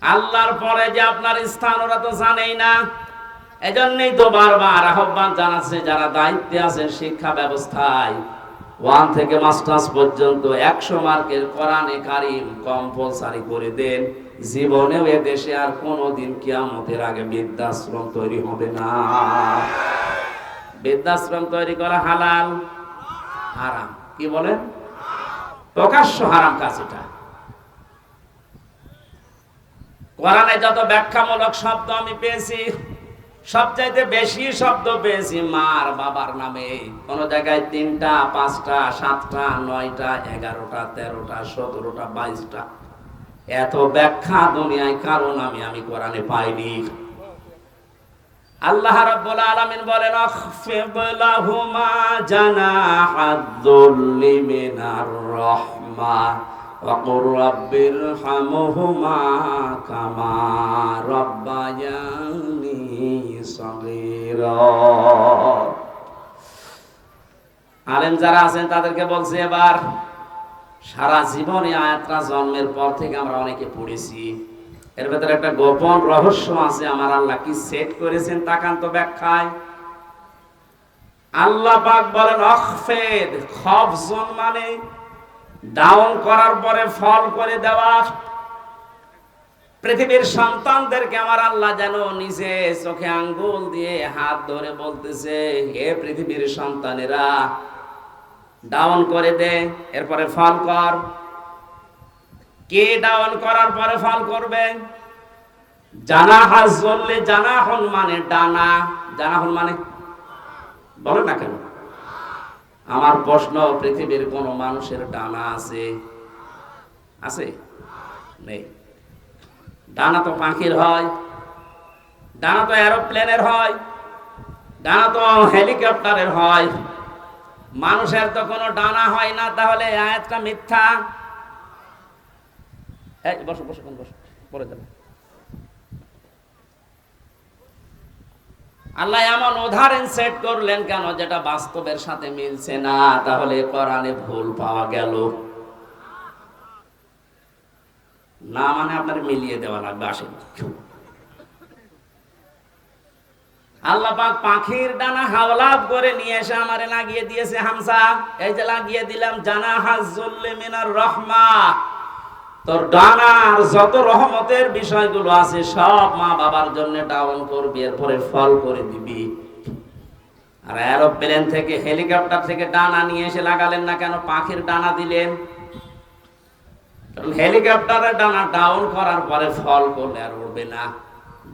আল্লাহর পরে যে আপনার স্থান ওরা তো জানেই না। এজন্যই তো বারবার আহ্বান জানাচ্ছে যারা দায়িত্বে আছেন শিক্ষা ব্যবস্থায়, 1 থেকে মাস্টার্স পর্যন্ত 100 মার্কের কোরআনে কারিম কম্পালসারি করে দেন। জীবনেও এ দেশে আর কোনোদিন কিয়ামতের আগে বৃদ্ধাশ্রম তৈরি হবে না। বৃদ্ধাশ্রম তৈরি করা হালাল? হারাম। কি বলেন? প্রকাশ্য হারাম কাজ এটা। কোরআনে যত ব্যাখ্যামূলক শব্দ আমি পেয়েছি, সবচাইতে বেশি শব্দ পেয়েছি মার বাবার নামে। কোন জায়গায় 3টা, 5টা, 7টা, 9টা, 11টা, 13টা, 17টা, 22টা। এত ব্যাখ্যা দুনিয়ায় কারো নামে আমি কোরআনে পাইনি। আল্লাহ রাব্বুল আলামিন বলেন, আখফিদ লাহুমা জানাহাদ-যুল্লি মিনার রাহমা ওয়া কুর রাব্বিরহামহুমা কামা রাব্বায়ানি সগীরা। আলেম যারা আছেন তাদেরকে বলছে, এবার সারা জীবনে আয়াতটা জন্মের পর থেকে আমরা অনেকে পড়েছি, এর ভেতরে একটা গোপন রহস্য আছে। আমার আল্লাহ কি সেট করেছেন তাকান তো ব্যাখ্যায়। আল্লাহ পাক বলেন আখফিদ, খফজন মানে ডাউন করার পরে ফল করে দেওয়া। পৃথিবীর সন্তানদেরকে আমার আল্লাহ যেন নিজে চোখে আঙ্গুল দিয়ে হাত ধরে বলতেছে, হে পৃথিবীর সন্তানেরা, ডাউন করে দে, এরপরে ফল কর। কে ডাউন করার পরে ফল করবে? জানাহাজ বললে, জানাহন মানে ডানা, জানাহন মানে বলে না কেন? আমার প্রশ্ন, পৃথিবীর কোন মানুষের ডানা আছে? আছে? নেই। ডানা তো পাখির হয়, ডানা তো এরোপ্লেনের হয়, ডানা তো হেলিকপ্টারের হয়, মানুষের তো কোনো ডানা হয় না। তাহলে আয়াতটা মিথ্যা। বসো বসো বসো, পরে যাবে। আল্লাহ এমন উদাহরণ সেট করলেন কেন যেটা বাস্তবের সাথে মিলছে না? তাহলে কোরআনে ভুল পাওয়া গেল না, মানে আপনার মিলিয়ে দেওয়া লাগবে। আসেন, আল্লাহ পাক পাখির ডানা হাওলাত করে নিয়ে এসে আমারে লাগিয়ে দিয়েছে হামসা। এই যে লাগিয়ে দিলাম, জানাহাজ-যুল্লি মিনার রাহমা। তোর ডানার যত রহমতের বিষয়গুলো আছে সব মা বাবার জন্য ডাউন করবি, এরপরে ফল করে দিবি। আর এরোপ্লেন থেকে, হেলিকপ্টার থেকে ডানা নিয়ে এসে লাগালেন না কেন? পাখির ডানা দিলেন। কারণ হেলিকপ্টারের ডানা ডাউন করার পরে ফল করলে আর উড়বে না।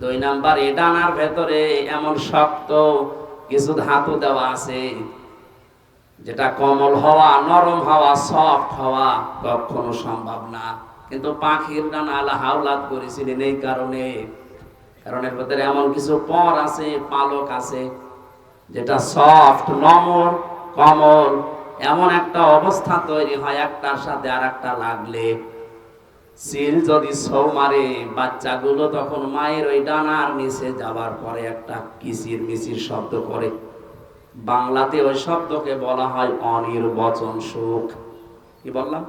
2 নাম্বার, এই ডানার ভেতরে এমন শক্ত কিছু ধাতু দেওয়া আছে যেটা কোমল হওয়া, নরম হওয়া, সফট হওয়া কখনো সম্ভব না। কিন্তু পাখির ডানা আল্লাহ হাওলাত করেছিলেন এই কারণে, কারণ এর ভেতরে এমন কিছু পর আছে, পালক আছে, যেটা সফট, নমন, কোমল। এমন একটা অবস্থা তৈরি হয় একটার সাথে আর একটা লাগলে, সিল যদি ছৌ মারে বাচ্চাগুলো, তখন মায়ের ওই ডানার নিচে যাবার পরে একটা কিচির মিচির শব্দ করে। বাংলাতে ওই শব্দকে বলা হয় অনির্বচন সুখ। কি বললাম?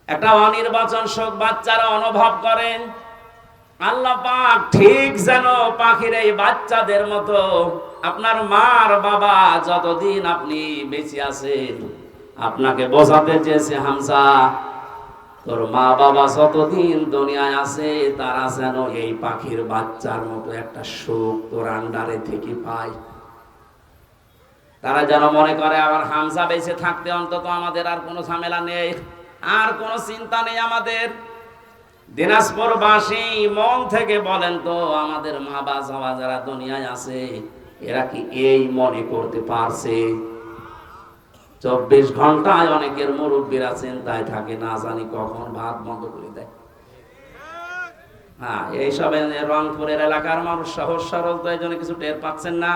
একটা অনির্বচন সুখ বাচ্চারা অনুভব করেন। আল্লাহ পাক ঠিক যেন পাখির এই বাচ্চাদের মতো আপনার মার বাবা যতদিন আপনি বেঁচে আছেন, আপনাকে বোঝাতে চেয়েছে, হামজা, তোর মা বাবা যতদিন দুনিয়ায় আছে তারা যেন এই পাখির বাচ্চার মতো একটা সুখ তোর আন্ডারে থেকে পায়। তারা যেন মনে করে আবার হামজা বেঁচে থাকতে অন্তত আমাদের আর কোনো ঝামেলা নেই, আর কোনো চিন্তা নেই আমাদের। দিনাজপুরবাসী মন থেকে বলেন তো, আমাদের মা বাবা যারা দুনিয়ায় আছে এরা কি এই মনে করতে পারছে? 24 ঘন্টায় অনেকের মুরব্বীরা চিন্তায় থাকে, না জানি কখন ভাত বন্ধ করে দেয়। হ্যাঁ, এইসব রংপুরের এলাকার মানুষ সহজ সরল, তো এই জন্য কিছু টের পাচ্ছেন না।